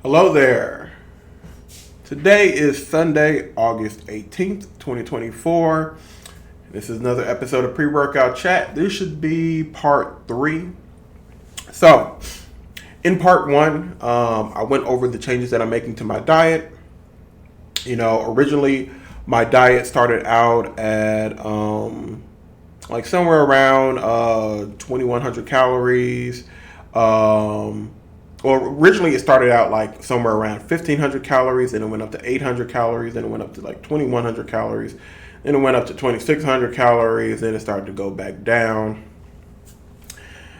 Hello there. Today is Sunday, August 18th, 2024. This is another episode of Pre-Workout Chat. This should be part 3. So, in part 1, I went over the changes that I'm making to my diet. Originally, my diet started out at like somewhere around 2,100 calories. Well, originally it started out like somewhere around 1,500 calories, then it went up to 800 calories, then it went up to like 2,100 calories, then it went up to 2,600 calories, then it started to go back down.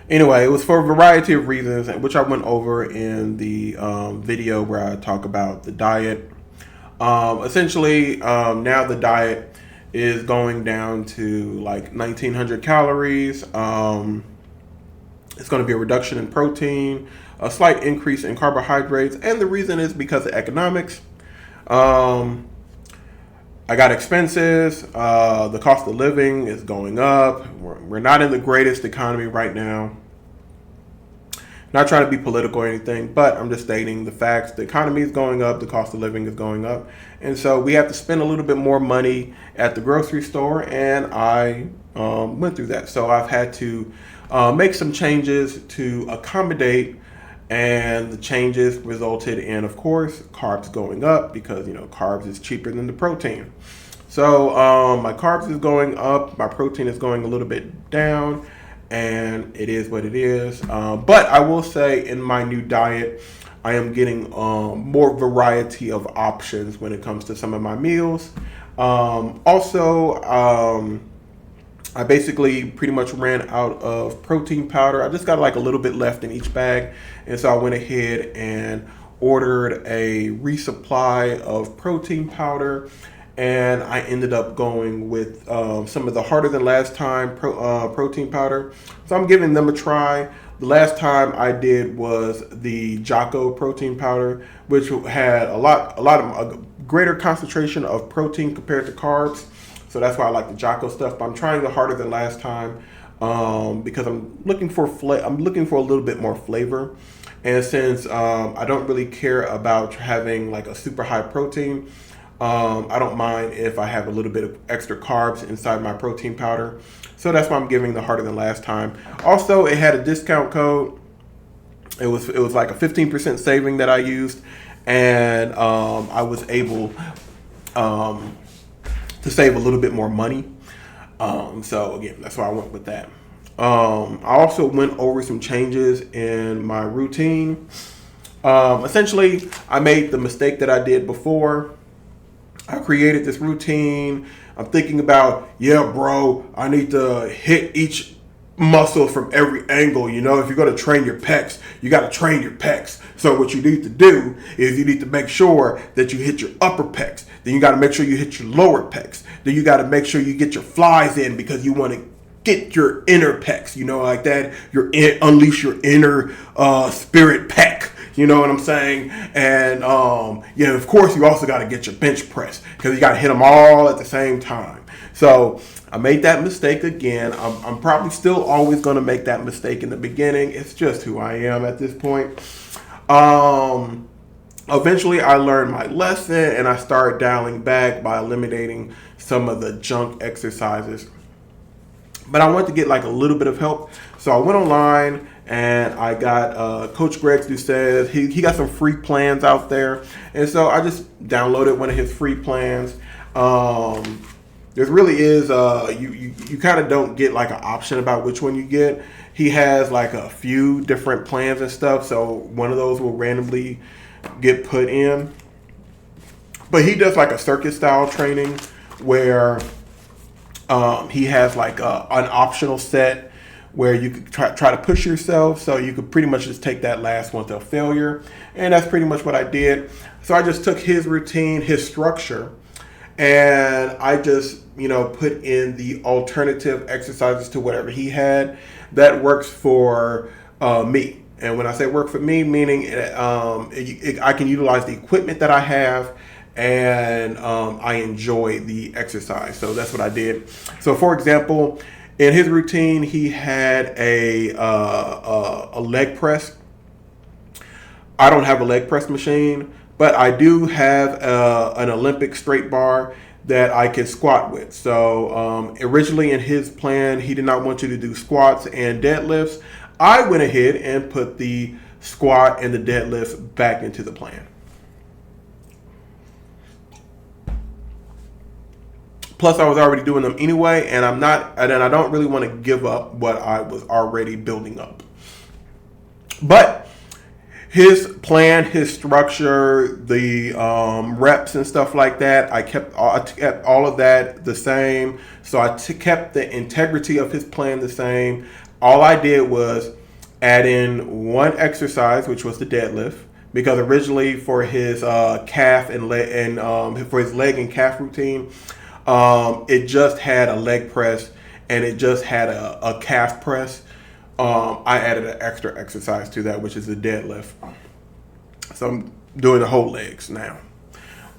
Anyway, it was for a variety of reasons, which I went over in the video where I talk about the diet. Essentially, now the diet is going down to like 1,900 calories. It's going to be a reduction in protein, a slight increase in carbohydrates, and the reason is because of economics. I got expenses. The cost of living is going up. We're not in the greatest economy right now. Not trying to be political or anything, but I'm just stating the facts. The economy is going up. The cost of living is going up. And so we have to spend a little bit more money at the grocery store, and I went through that. So I've had to make some changes to accommodate, and the changes resulted in, of course, carbs going up because, carbs is cheaper than the protein. So my carbs is going up, my protein is going a little bit down, and it is what it is. But I will say in my new diet, I am getting more variety of options when it comes to some of my meals. I basically pretty much ran out of protein powder. I just got like a little bit left in each bag. And so I went ahead and ordered a resupply of protein powder. And I ended up going with some of the harder than last time protein powder. So I'm giving them a try. The last time I did was the Jocko protein powder, which had a greater concentration of protein compared to carbs. So that's why I like the Jocko stuff. But I'm trying the harder than last time because I'm looking for a little bit more flavor. And since I don't really care about having like a super high protein, I don't mind if I have a little bit of extra carbs inside my protein powder. So that's why I'm giving the harder than last time. Also, it had a discount code. It was like a 15% saving that I used, and I was able to save a little bit more money. So again, that's why I went with that. I also went over some changes in my routine. Essentially, I made the mistake that I did before. I created this routine. I'm thinking about, I need to hit each muscle from every angle. If you're going to train your pecs, you got to train your pecs. So what you need to do is you need to make sure that you hit your upper pecs. Then you got to make sure you hit your lower pecs. Then you got to make sure you get your flies in because you want to get your inner pecs, like that. Unleash your inner spirit pec. You know what I'm saying? And of course, you also got to get your bench press because you got to hit them all at the same time. So I made that mistake again. I'm probably still always going to make that mistake in the beginning. It's just who I am at this point. Eventually, I learned my lesson and I started dialing back by eliminating some of the junk exercises. But I wanted to get like a little bit of help. So I went online and I got Coach Greg Doucette. He got some free plans out there. And so I just downloaded one of his free plans. There really is, you kind of don't get like an option about which one you get. He has like a few different plans and stuff. So one of those will randomly get put in. But he does like a circuit style training where he has like an optional set where you could try to push yourself. So you could pretty much just take that last one to a failure. And that's pretty much what I did. So I just took his routine, his structure, and I just, put in the alternative exercises to whatever he had that works for me. And when I say work for me, meaning I can utilize the equipment that I have, and I enjoy the exercise. So that's what I did. So for example, in his routine, he had a leg press. I don't have a leg press machine, but I do have an Olympic straight bar that I can squat with. So originally in his plan, he did not want you to do squats and deadlifts. I went ahead and put the squat and the deadlift back into the plan. Plus, I was already doing them anyway, and I don't really want to give up what I was already building up. But his plan, his structure, the reps and stuff like that, I kept all of that the same. So I kept the integrity of his plan the same. All I did was add in one exercise, which was the deadlift, because originally for his calf and leg and for his leg and calf routine, it just had a leg press and it just had a calf press. I added an extra exercise to that, which is the deadlift. So I'm doing the whole legs now.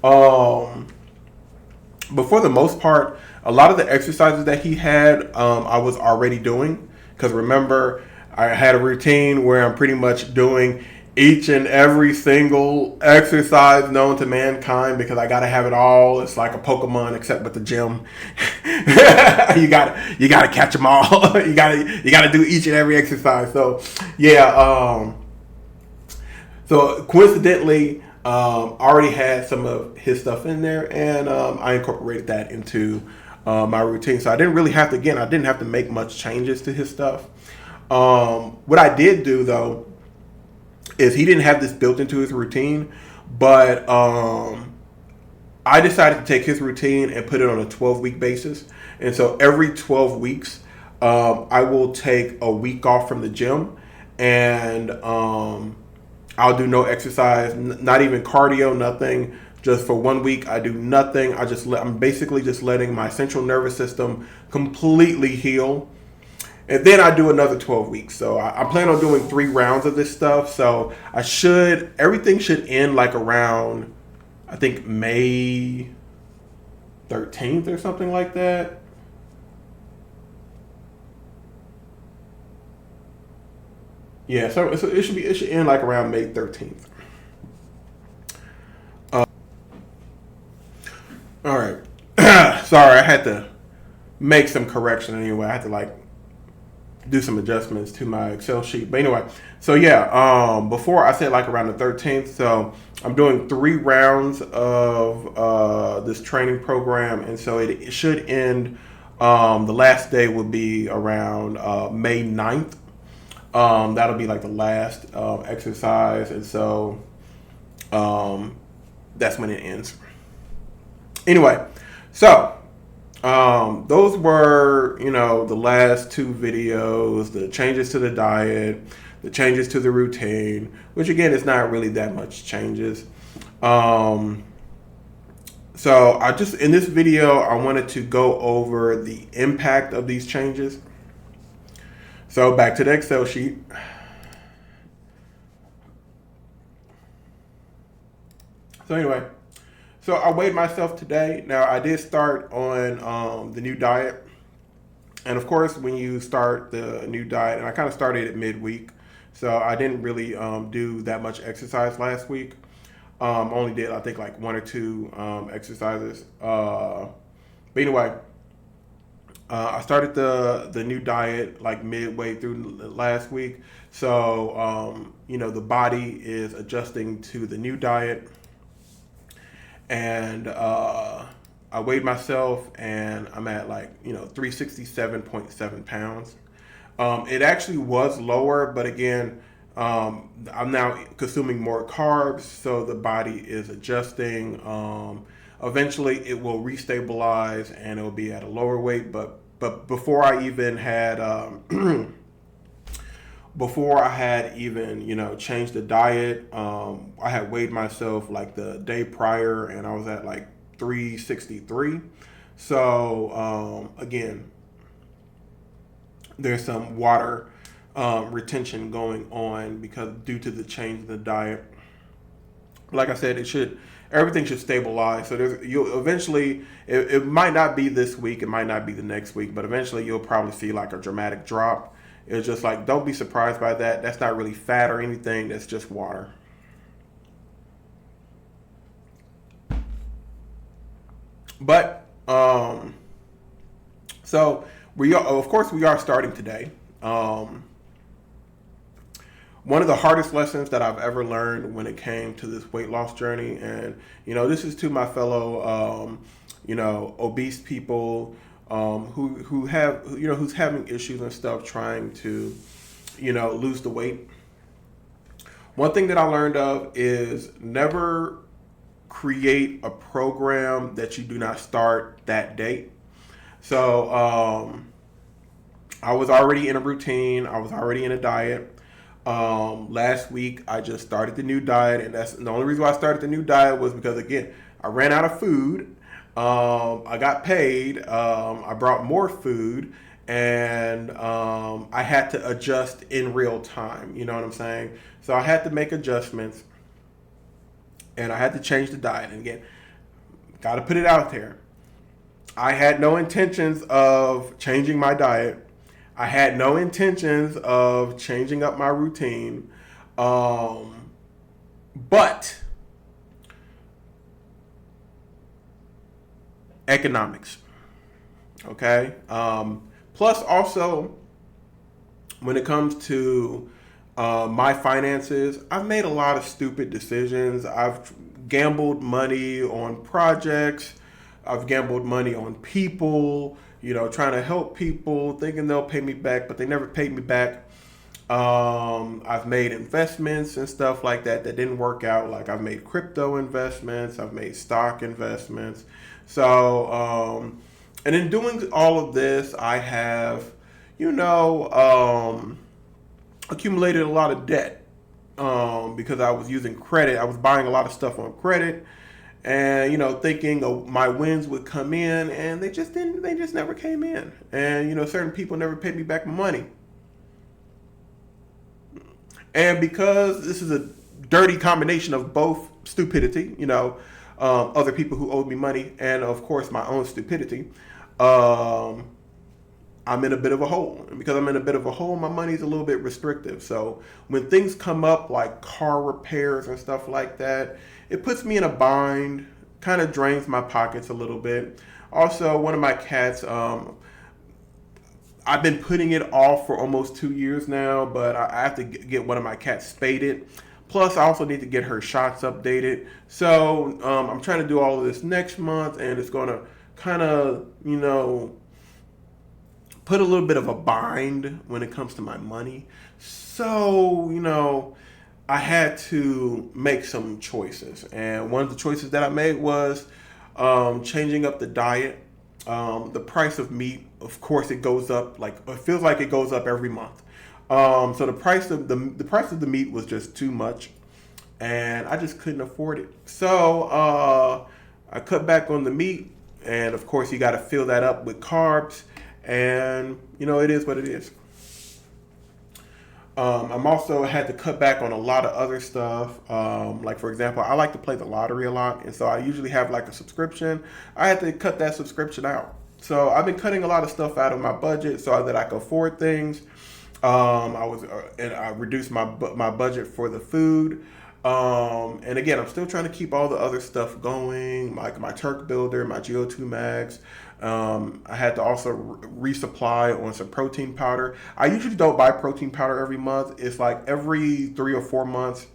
But for the most part, a lot of the exercises that he had, I was already doing. Because remember, I had a routine where I'm pretty much doing each and every single exercise known to mankind because I gotta have it all. It's like a Pokemon except with the gym. you gotta catch them all. you gotta do each and every exercise. So yeah. So coincidentally, already had some of his stuff in there, and I incorporated that into my routine. So I didn't have to make much changes to his stuff. What I did do though is he didn't have this built into his routine, but I decided to take his routine and put it on a 12-week basis. And so every 12 weeks, I will take a week off from the gym, and I'll do no exercise, not even cardio, nothing. Just for 1 week, I do nothing. I'm basically just letting my central nervous system completely heal. And then I do another 12 weeks. So I plan on doing 3 rounds of this stuff. So everything should end like around, I think, May 13th or something like that. Yeah, so it should end like around May 13th. All right. Sorry, I had to make some correction anyway. I had to do some adjustments to my Excel sheet. But anyway, so yeah, before I said like around the 13th, so I'm doing 3 rounds of this training program, and so it should end, the last day will be around May 9th. That'll be like the last exercise, and so that's when it ends. Anyway, so those were, the last 2 videos, the changes to the diet, the changes to the routine, which again, is not really that much changes. So in this video, I wanted to go over the impact of these changes. So back to the Excel sheet. So anyway, so I weighed myself today. Now I did start on the new diet. And of course, when you start the new diet, and I kind of started at midweek, so I didn't really do that much exercise last week. Only did, I think, like 1 or 2 exercises. But anyway, I started the new diet like midway through last week. So, the body is adjusting to the new diet. And I weighed myself, and I'm at 367.7 pounds. It actually was lower, but again, I'm now consuming more carbs, so the body is adjusting. Eventually, it will restabilize, and it will be at a lower weight. But before I even had changed the diet, I had weighed myself like the day prior, and I was at like 363. So again, there's some water retention going on because due to the change in the diet. Like I said, everything should stabilize. So you'll eventually, it might not be this week, it might not be the next week, but eventually you'll probably see like a dramatic drop. It's just like, don't be surprised by that. That's not really fat or anything. That's just water. But so we are, of course, we are starting today. One of the hardest lessons that I've ever learned when it came to this weight loss journey, and this is to my fellow, obese people, who have, who's having issues and stuff trying to, lose the weight. One thing that I learned of is never create a program that you do not start that date. So I was already in a routine. I was already in a diet. Last week I just started the new diet, and that's the only reason why I started the new diet was because, again, I ran out of food. I got paid. I brought more food, and I had to adjust in real time. You know what I'm saying? So I had to make adjustments, and I had to change the diet. And again, got to put it out there. I had no intentions of changing my diet. I had no intentions of changing up my routine. But economics. Okay. Plus, also, when it comes to my finances, I've made a lot of stupid decisions. I've gambled money on projects. I've gambled money on people, trying to help people, thinking they'll pay me back, but they never paid me back. I've made investments and stuff like that didn't work out. Like, I've made crypto investments, I've made stock investments. So, and in doing all of this, I have, accumulated a lot of debt, because I was using credit. I was buying a lot of stuff on credit, and thinking my wins would come in, and they just didn't. They just never came in, and certain people never paid me back my money. And because this is a dirty combination of both stupidity, other people who owed me money, and of course my own stupidity, I'm in a bit of a hole. And because I'm in a bit of a hole, my money's a little bit restrictive. So when things come up like car repairs and stuff like that, it puts me in a bind, kind of drains my pockets a little bit. Also, one of my cats, I've been putting it off for almost 2 years now, but I have to get one of my cats spaded. Plus, I also need to get her shots updated. So I'm trying to do all of this next month, and it's going to kind of, put a little bit of a bind when it comes to my money. So, I had to make some choices. And one of the choices that I made was changing up the diet. The price of meat, of course, it goes up. Like, it feels like it goes up every month. So the price of the meat was just too much, and I just couldn't afford it. So I cut back on the meat, and of course, you got to fill that up with carbs. And it is what it is. I'm also had to cut back on a lot of other stuff. Like, for example, I like to play the lottery a lot, and so I usually have like a subscription. I had to cut that subscription out. So I've been cutting a lot of stuff out of my budget so that I can afford things. I reduced my budget for the food. And again, I'm still trying to keep all the other stuff going, like my Turk Builder, my GO2 Max. I had to also resupply on some protein powder. I usually don't buy protein powder every month. It's like every 3 or 4 months,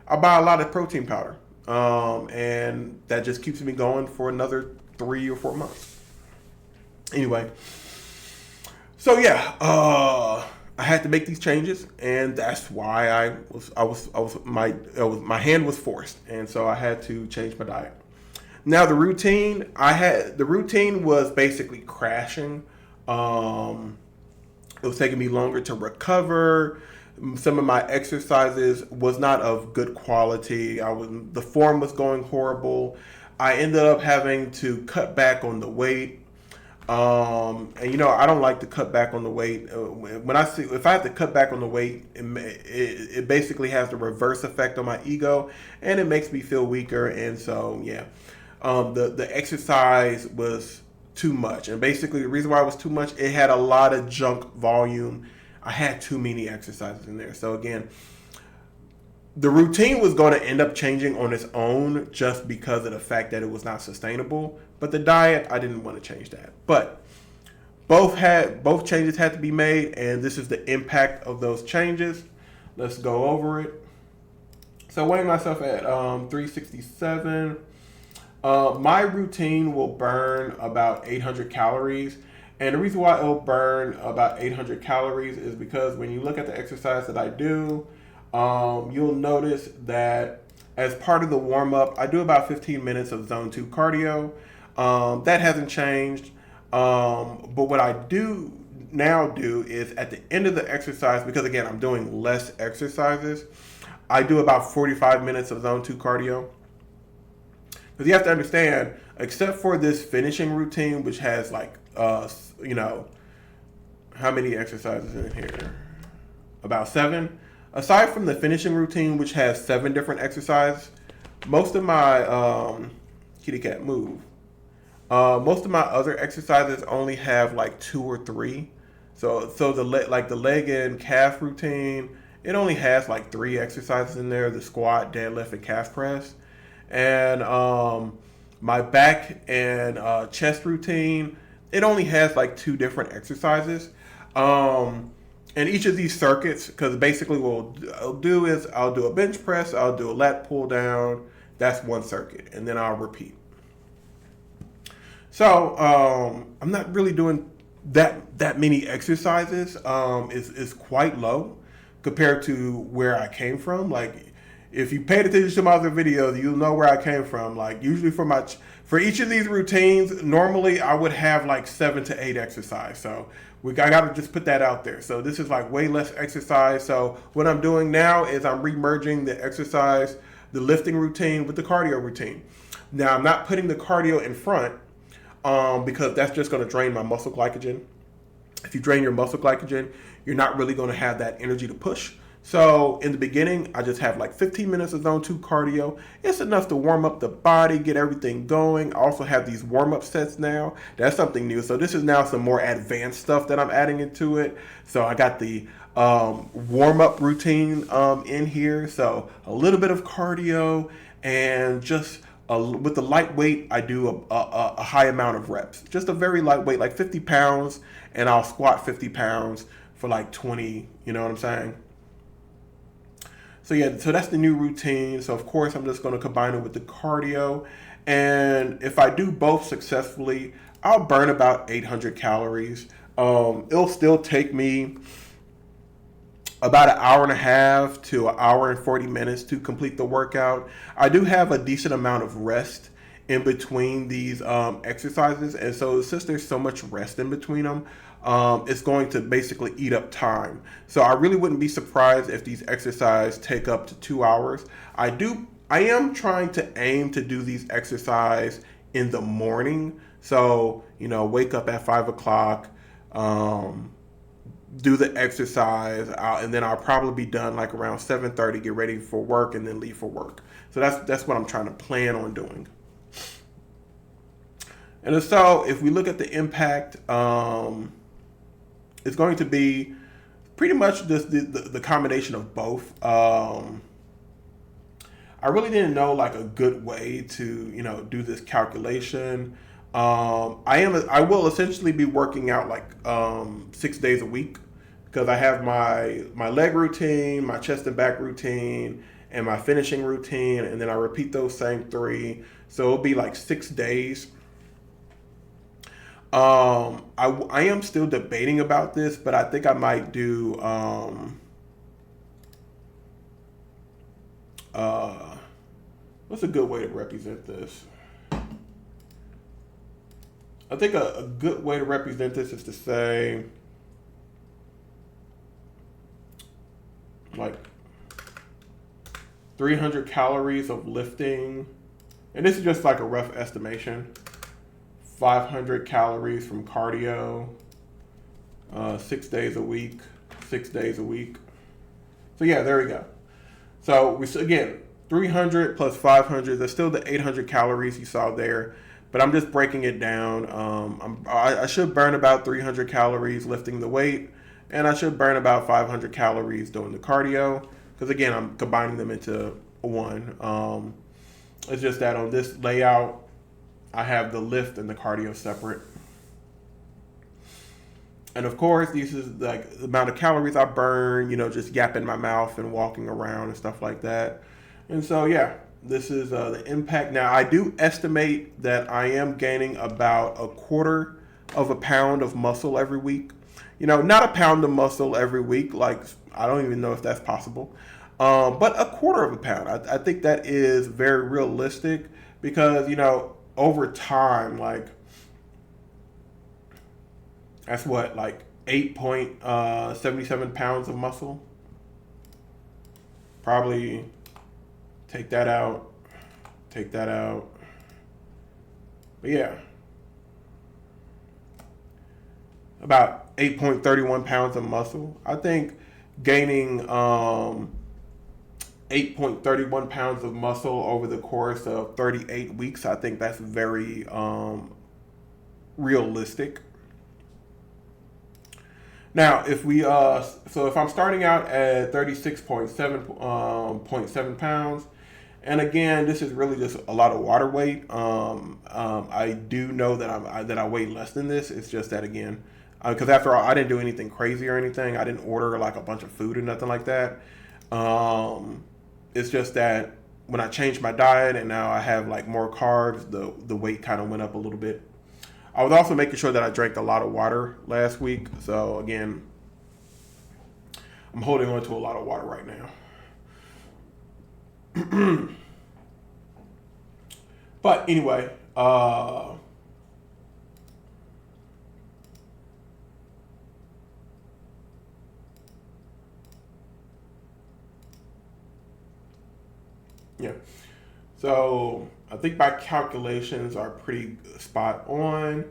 I buy a lot of protein powder. And that just keeps me going for another 3 or 4 months. Anyway, so yeah, I had to make these changes, and that's why my hand was forced, and so I had to change my diet. Now the routine was basically crashing. It was taking me longer to recover. Some of my exercises was not of good quality. The form was going horrible. I ended up having to cut back on the weight. And I don't like to cut back on the weight. If I have to cut back on the weight, it basically has the reverse effect on my ego, and it makes me feel weaker. And so, yeah, the exercise was too much. And basically, the reason why it was too much, it had a lot of junk volume. I had too many exercises in there. So again, The routine was going to end up changing on its own just because of the fact that it was not sustainable. But the diet, I didn't want to change that. But both changes had to be made, and this is the impact of those changes. Let's go over it. So weighing myself at 367. My routine will burn about 800 calories. And the reason why it'll burn about 800 calories is because when you look at the exercise that I do, you'll notice that as part of the warm up, I do about 15 minutes of zone 2 cardio. That hasn't changed. But what I do now do is at the end of the exercise, because again, I'm doing less exercises, I do about 45 minutes of zone 2 cardio. Because you have to understand, except for this finishing routine, which has like, how many exercises in here? About 7. Aside from the finishing routine, which has 7 different exercises, most of my kitty cat move. Most of my other exercises only have like 2 or 3. So the leg and calf routine, it only has like 3 exercises in there: the squat, deadlift, and calf press. And my back and chest routine, it only has like 2 different exercises. And each of these circuits, because basically what I'll do is I'll do a bench press, I'll do a lat pull down. That's one circuit, and then I'll repeat. So I'm not really doing that many exercises. Is quite low compared to where I came from. Like, if you paid attention to my other videos, you'll know where I came from. Like, usually for each of these routines, normally I would have like 7 to 8 exercise. So I got to just put that out there. So this is like way less exercise. So what I'm doing now is I'm remerging the exercise, the lifting routine with the cardio routine. Now I'm not putting the cardio in front because that's just going to drain my muscle glycogen. If you drain your muscle glycogen, you're not really going to have that energy to push. So in the beginning, I just have like 15 minutes of zone 2 cardio. It's enough to warm up the body, get everything going. I also have these warm-up sets now. That's something new. So this is now some more advanced stuff that I'm adding into it. So I got the warm-up routine in here. So a little bit of cardio, and just with the lightweight, I do a high amount of reps. Just a very lightweight, like 50 pounds, and I'll squat 50 pounds for like 20, you know what I'm saying? So yeah, so that's the new routine. So of course, I'm just going to combine it with the cardio. And if I do both successfully, I'll burn about 800 calories. It'll still take me about an hour and a half to an hour and 40 minutes to complete the workout. I do have a decent amount of rest in between these exercises. And so since there's so much rest in between them, it's going to basically eat up time. So I really wouldn't be surprised if these exercises take up to 2 hours. I am trying to aim to do these exercises in the morning. So, wake up at 5 o'clock, do the exercise, and then I'll probably be done like around 7:30, get ready for work, and then leave for work. So that's what I'm trying to plan on doing. And so if we look at the impact, it's going to be pretty much just the combination of both. I really didn't know like a good way to do this calculation. I will essentially be working out like 6 days a week, because I have my leg routine, my chest and back routine, and my finishing routine, and then I repeat those same 3. So it'll be like 6 days. I am still debating about this, but I think I might do what's a good way to represent this? I think a good way to represent this is to say like 300 calories of lifting, and this is just like a rough estimation. 500 calories from cardio, 6 days a week, 6 days a week. So yeah, there we go. So again, 300 plus 500, that's still the 800 calories you saw there, but I'm just breaking it down. I should burn about 300 calories lifting the weight, and I should burn about 500 calories doing the cardio. because again, I'm combining them into one. It's just that on this layout, I have the lift and the cardio separate. And of course, this is like the amount of calories I burn, just yapping my mouth and walking around and stuff like that. And so, yeah, this is the impact. Now, I do estimate that I am gaining about a quarter of a pound of muscle every week. Not a pound of muscle every week. Like, I don't even know if that's possible. But a quarter of a pound. I think that is very realistic because, over time, like, that's what, like 8.77 pounds of muscle. Probably take that out. Take that out. But yeah. About 8.31 pounds of muscle. I think gaining 8.31 pounds of muscle over the course of 38 weeks, I think that's very realistic. Now, if we so if I'm starting out at 36.7 pounds, and again, this is really just a lot of water weight. I do know that I weigh less than this. It's just that again, because after all, I didn't do anything crazy or anything. I didn't order like a bunch of food or nothing like that. It's just that when I changed my diet and now I have like more carbs, the weight kind of went up a little bit. I was also making sure that I drank a lot of water last week. So again, I'm holding on to a lot of water right now. But anyway, yeah. So I think my calculations are pretty spot on.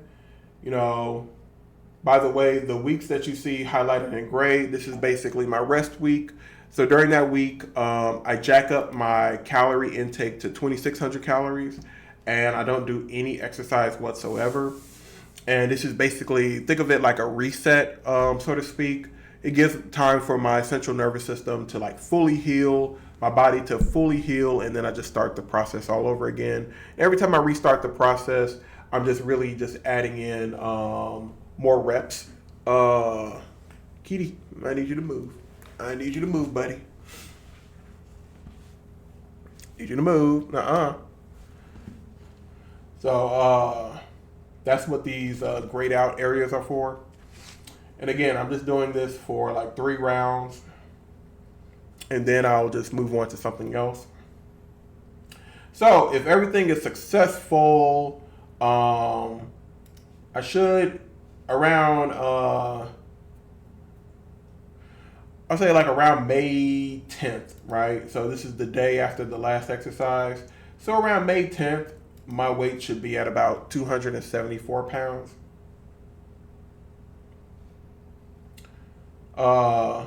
By the way, the weeks that you see highlighted in gray, this is basically my rest week. So during that week, I jack up my calorie intake to 2,600 calories, and I don't do any exercise whatsoever. And this is basically, think of it like a reset, so to speak. It gives time for my central nervous system to like fully heal, my body to fully heal, and then I just start the process all over again. Every time I restart the process, I'm just really just adding in more reps. Kitty, I need you to move. I need you to move, buddy. Need you to move. So that's what these grayed out areas are for. And again, I'm just doing this for like 3 rounds, and then I'll just move on to something else. So if everything is successful, I should around I'll say like around May 10th, right? So this is the day after the last exercise. So around May 10th, my weight should be at about 274 pounds. I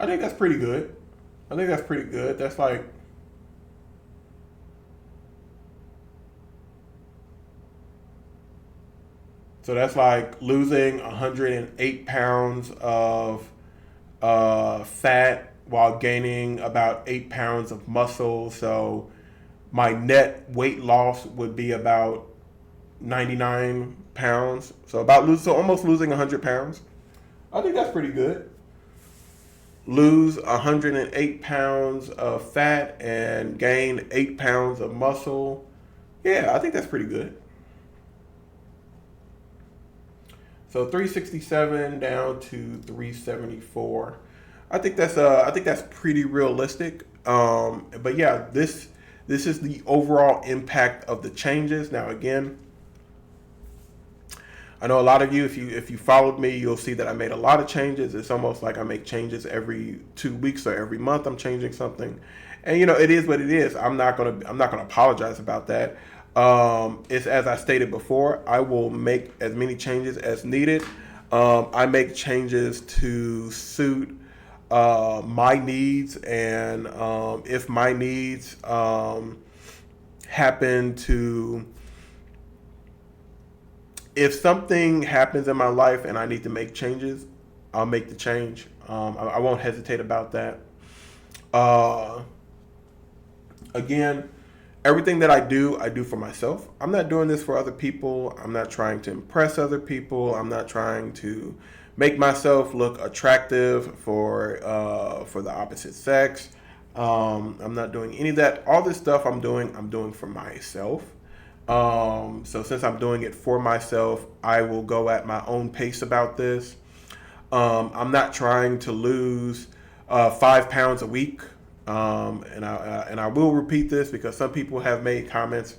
think that's pretty good. That's like, so that's like losing 108 pounds of fat while gaining about 8 pounds of muscle. So my net weight loss would be about 99 pounds. So almost losing 100 pounds. I think that's pretty good. Lose 108 pounds of fat and gain 8 pounds of muscle. Yeah, I think that's pretty good. So 367 down to 374. I think that's pretty realistic. But yeah, this is the overall impact of the changes. Now again, I know a lot of you, if you followed me, you'll see that I made a lot of changes. It's almost like I make changes every 2 weeks or every month. I'm changing something, and it is what it is. I'm not gonna apologize about that. It's as I stated before. I will make as many changes as needed. I make changes to suit my needs, and if my needs happen to. If something happens in my life and I need to make changes, I'll make the change. I won't hesitate about that. Uh, Again, everything that I do for myself. I'm not doing this for other people. I'm not trying to impress other people. I'm not trying to make myself look attractive for the opposite sex. I'm not doing any of that. All this stuff I'm doing for myself. So since I'm doing it for myself, I will go at my own pace about this. I'm not trying to lose 5 pounds a week, and I will repeat this because some people have made comments.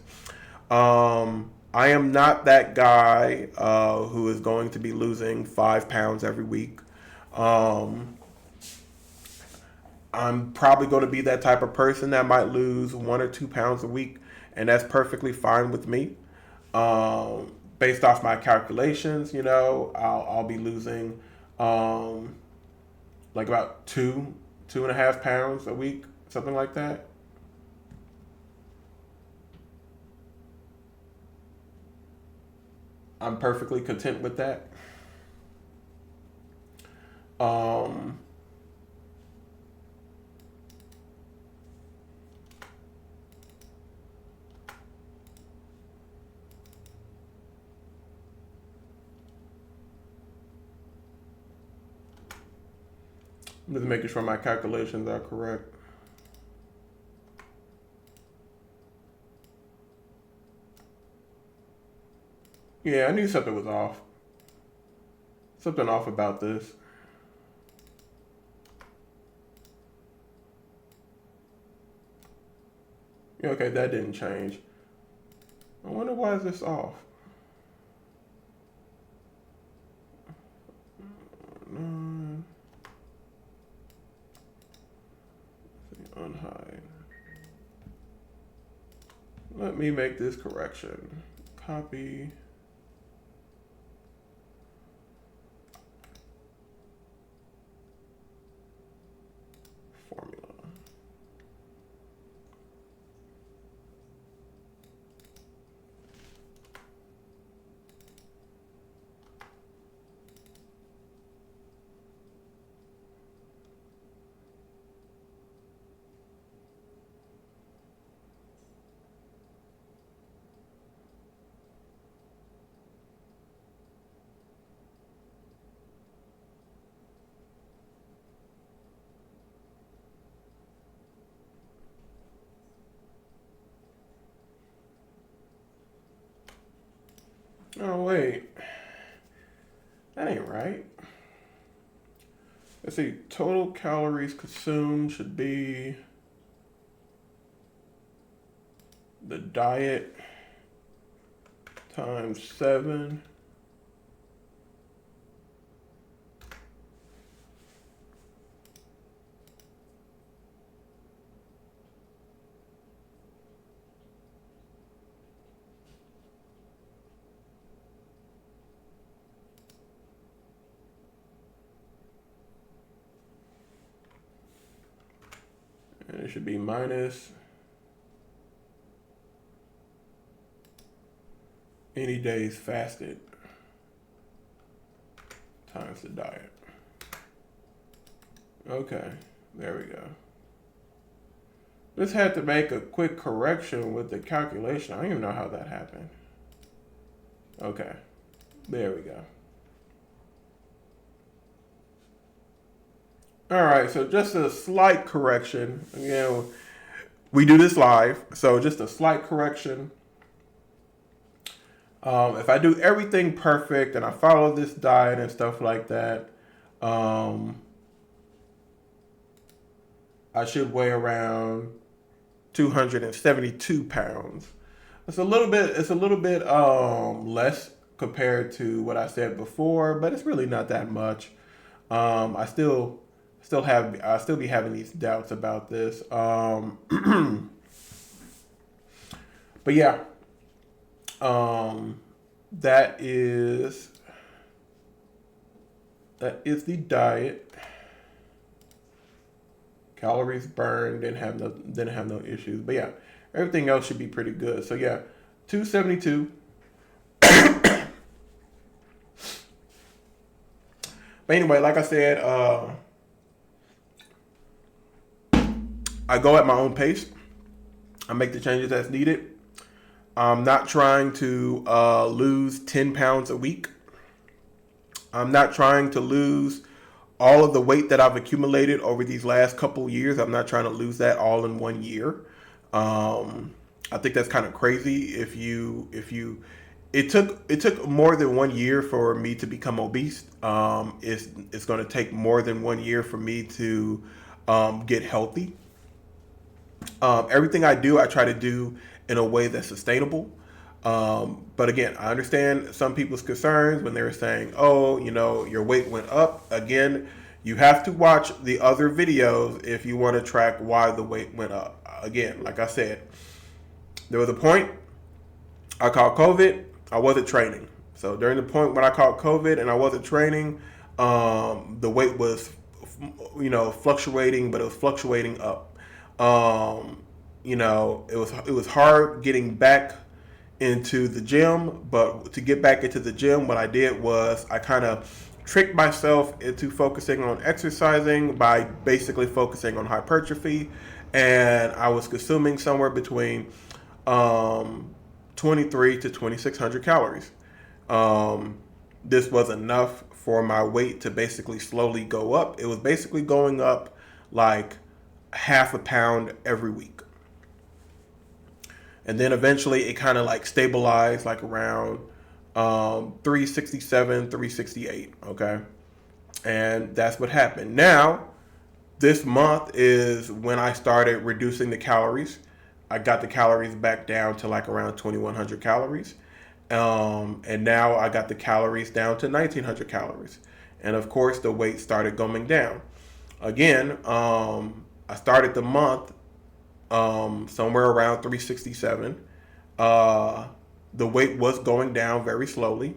I am not that guy who is going to be losing 5 pounds every week. Um, I'm probably going to be that type of person that might lose 1 or 2 pounds a week, and that's perfectly fine with me. Based off my calculations, I'll be losing um, like about 2.5 pounds a week, something like that. I'm perfectly content with that. Um, I'm just making sure my calculations are correct. Yeah, I knew something was off. Something off about this. Yeah, okay, that didn't change. I wonder why is this off? Mm, unhide. Let me make this correction. Copy formula. Oh wait, that ain't right. Let's see. Total calories consumed should be the diet times 7. And it should be minus any days fasted times the diet. Okay, there we go. Just had to make a quick correction with the calculation. I don't even know how that happened. Okay, there we go. All right, so just a slight correction. Again, we do this live, so just a slight correction. If I do everything perfect and I follow this diet and stuff like that, um, I should weigh around 272 pounds. It's a little bit less compared to what I said before, but it's really not that much. I still be having these doubts about this. But yeah, um, that is the diet. Calories burned, didn't have no issues. But yeah, everything else should be pretty good. So yeah, 272. But anyway, like I said, I go at my own pace. I make the changes that's needed. I'm not trying to lose 10 pounds a week. I'm not trying to lose all of the weight that I've accumulated over these last couple years. I'm not trying to lose that all in 1 year. I think that's kind of crazy. It took more than 1 year for me to become obese. It's going to take more than 1 year for me to get healthy. Everything I do, I try to do in a way that's sustainable. But again, I understand some people's concerns when they're saying, "Oh, your weight went up." Again, you have to watch the other videos if you want to track why the weight went up. Again, like I said, there was a point I caught COVID. I wasn't training. So during the point when I caught COVID and I wasn't training, the weight was, fluctuating, but it was fluctuating up. It was hard getting back into the gym, but to get back into the gym, what I did was I kind of tricked myself into focusing on exercising by basically focusing on hypertrophy, and I was consuming somewhere between 23 to 2,600 calories. This was enough for my weight to basically slowly go up. It was basically going up like half a pound every week. And then eventually it kind of like stabilized like around 367, 368. Okay. And that's what happened. Now, this month is when I started reducing the calories. I got the calories back down to like around 2,100 calories. And now I got the calories down to 1,900 calories. And of course, the weight started going down. Again, I started the month somewhere around 367. The weight was going down very slowly.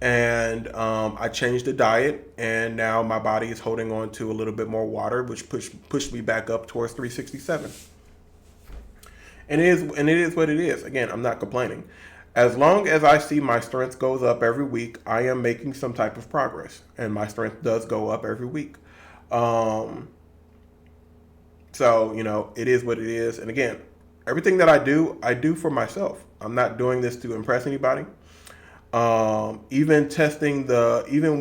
And I changed the diet, and now my body is holding on to a little bit more water, which pushed me back up towards 367. And it is what it is. Again, I'm not complaining. As long as I see my strength goes up every week, I am making some type of progress, and my strength does go up every week. So, it is what it is. And again, everything that I do for myself. I'm not doing this to impress anybody. Even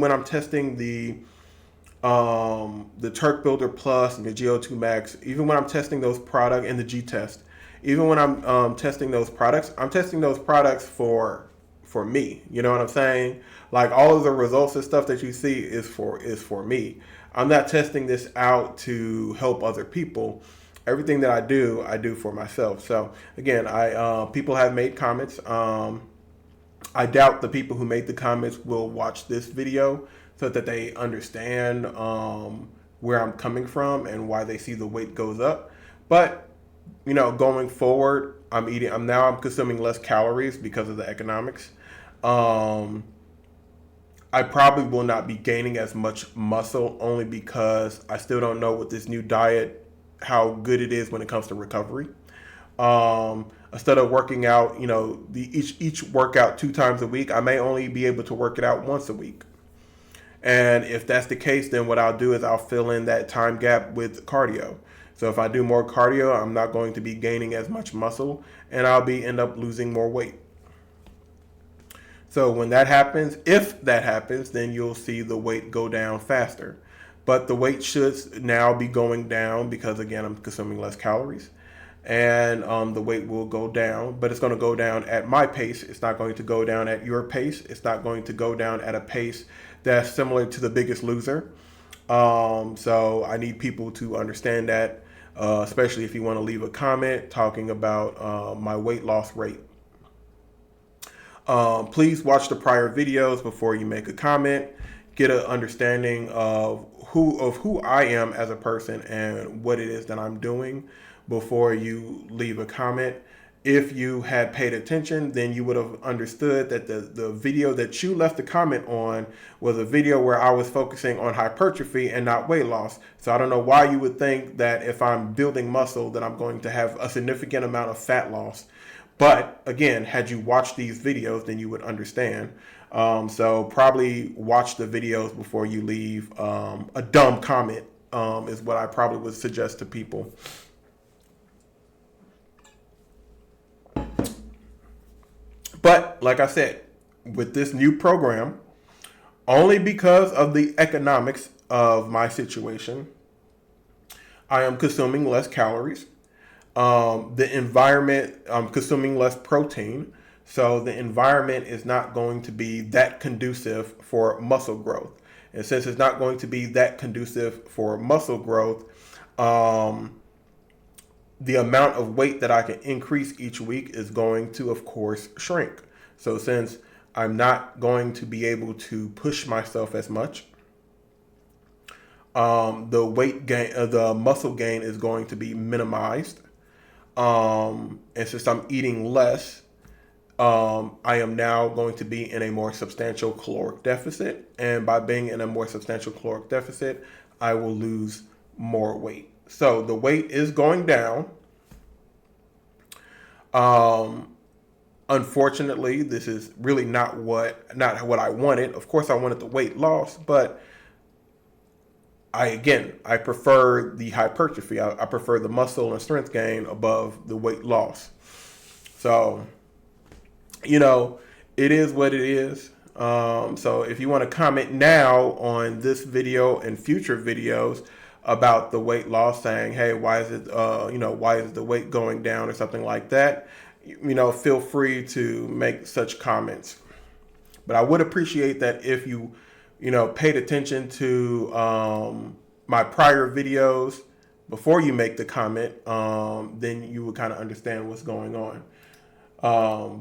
when I'm testing the Turk Builder Plus and the GO2 Max, even when I'm testing those products and the G Test, even when I'm testing those products, I'm testing those products for me. You know what I'm saying? Like all of the results and stuff that you see is for me. I'm not testing this out to help other people. Everything that I do for myself. So again, people have made comments. I doubt the people who made the comments will watch this video so that they understand where I'm coming from and why they see the weight goes up. But going forward, I'm consuming less calories because of the economics. I probably will not be gaining as much muscle only because I still don't know with this new diet how good it is when it comes to recovery. Instead of working out, each workout 2 times a week, I may only be able to work it out once a week. And if that's the case, then what I'll do is I'll fill in that time gap with cardio. So if I do more cardio, I'm not going to be gaining as much muscle, and end up losing more weight. So when that happens, if that happens, then you'll see the weight go down faster. But the weight should now be going down because, again, I'm consuming less calories. And the weight will go down, but it's going to go down at my pace. It's not going to go down at your pace. It's not going to go down at a pace that's similar to The Biggest Loser. So I need people to understand that, especially if you want to leave a comment talking about my weight loss rate. Please watch the prior videos before you make a comment. Get an understanding of who I am as a person and what it is that I'm doing before you leave a comment. If you had paid attention, then you would have understood that the video that you left a comment on was a video where I was focusing on hypertrophy and not weight loss. So I don't know why you would think that if I'm building muscle that I'm going to have a significant amount of fat loss. But again, had you watched these videos, then you would understand. So probably watch the videos before you leave a dumb comment is what I probably would suggest to people. But like I said, with this new program, only because of the economics of my situation, I am consuming less calories. The environment, I'm consuming less protein. So the environment is not going to be that conducive for muscle growth. And since it's not going to be that conducive for muscle growth, the amount of weight that I can increase each week is going to, of course, shrink. So since I'm not going to be able to push myself as much, the weight gain, the muscle gain is going to be minimized. And since I'm eating less, I am now going to be in a more substantial caloric deficit. And by being in a more substantial caloric deficit, I will lose more weight. So the weight is going down. Unfortunately, this is really not what I wanted. Of course, I wanted the weight loss, but I prefer the hypertrophy. I prefer the muscle and strength gain above the weight loss. So, it is what it is. So if you want to comment now on this video and future videos about the weight loss, saying, hey, why is the weight going down or something like that, feel free to make such comments. But I would appreciate that if you paid attention to my prior videos before you make the comment, then you would kind of understand what's going on.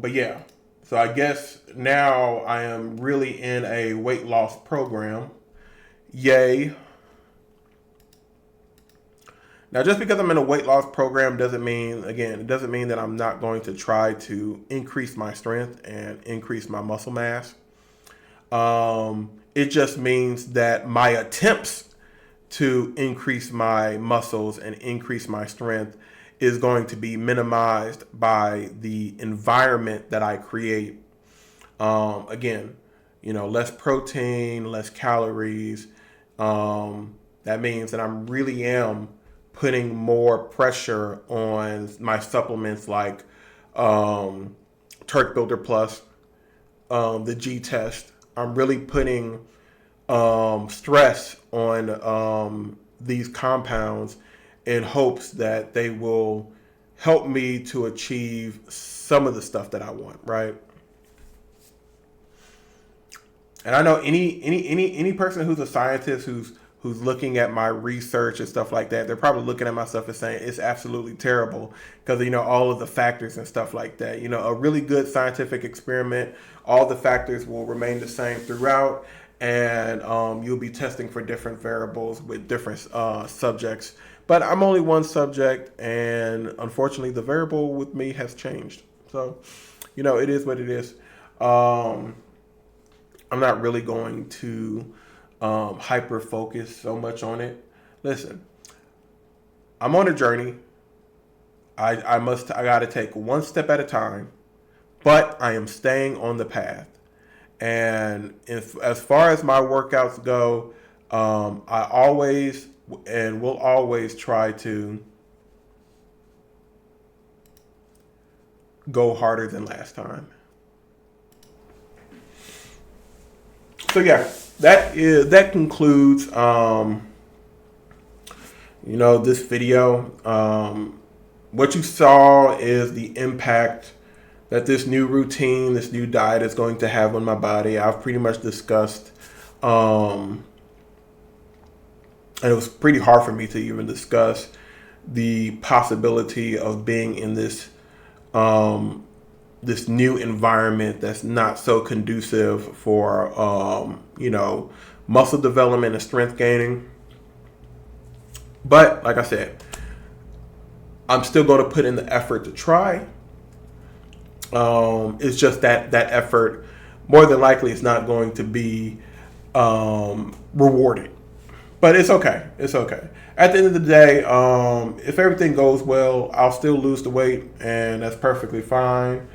But yeah, so I guess now I am really in a weight loss program. Yay. Now, just because I'm in a weight loss program doesn't mean that I'm not going to try to increase my strength and increase my muscle mass. It just means that my attempts to increase my muscles and increase my strength is going to be minimized by the environment that I create. Less protein, less calories. That means that I really am putting more pressure on my supplements like Turk Builder Plus, the G Test. I'm really putting stress on these compounds in hopes that they will help me to achieve some of the stuff that I want, right? And I know any person who's a scientist who's looking at my research and stuff like that, they're probably looking at my stuff and saying it's absolutely terrible because all of the factors and stuff like that. A really good scientific experiment, all the factors will remain the same throughout, and you'll be testing for different variables with different subjects. But I'm only one subject, and unfortunately, the variable with me has changed. So, it is what it is. I'm not really going to hyper focus so much on it. Listen, I'm on a journey. I got to take one step at a time, but I am staying on the path. And as far as my workouts go, I always and will always try to go harder than last time. So yeah, that concludes this video. What you saw is the impact that this new routine, this new diet is going to have on my body. I've pretty much discussed, and it was pretty hard for me to even discuss the possibility of being in this this new environment that's not so conducive for muscle development and strength gaining. But like I said, I'm still going to put in the effort to try. It's just that effort, more than likely, is not going to be rewarded. But it's okay. It's okay. At the end of the day, if everything goes well, I'll still lose the weight, and that's perfectly fine.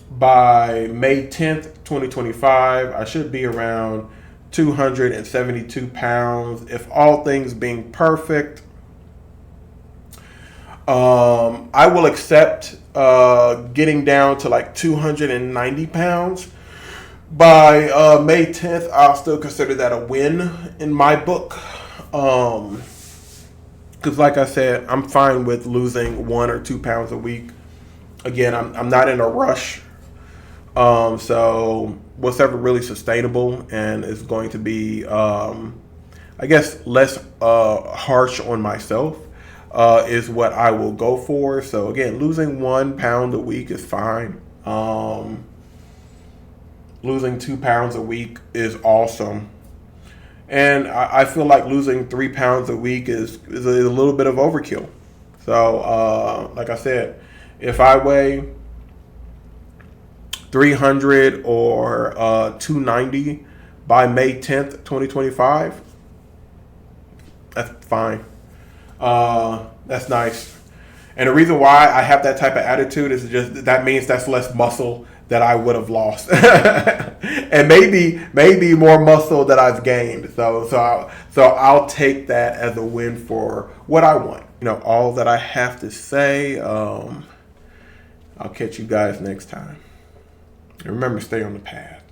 By May 10th, 2025, I should be around 272 pounds. If all things being perfect, I will accept getting down to like 290 pounds. By May 10th, I'll still consider that a win in my book. Because, like I said, I'm fine with losing 1 or 2 pounds a week. Again, I'm not in a rush. So, what's ever really sustainable and is going to be, I guess, less harsh on myself is what I will go for. So, again, losing 1 pound a week is fine. Losing 2 pounds a week is awesome. And I feel like losing 3 pounds a week is a little bit of overkill. So, like I said, if I weigh 300 or 290 by May 10th, 2025, that's fine. That's nice. And the reason why I have that type of attitude is just that means that's less muscle that I would have lost, and maybe more muscle that I've gained. So I'll take that as a win for what I want. All that I have to say. I'll catch you guys next time. And remember, stay on the path.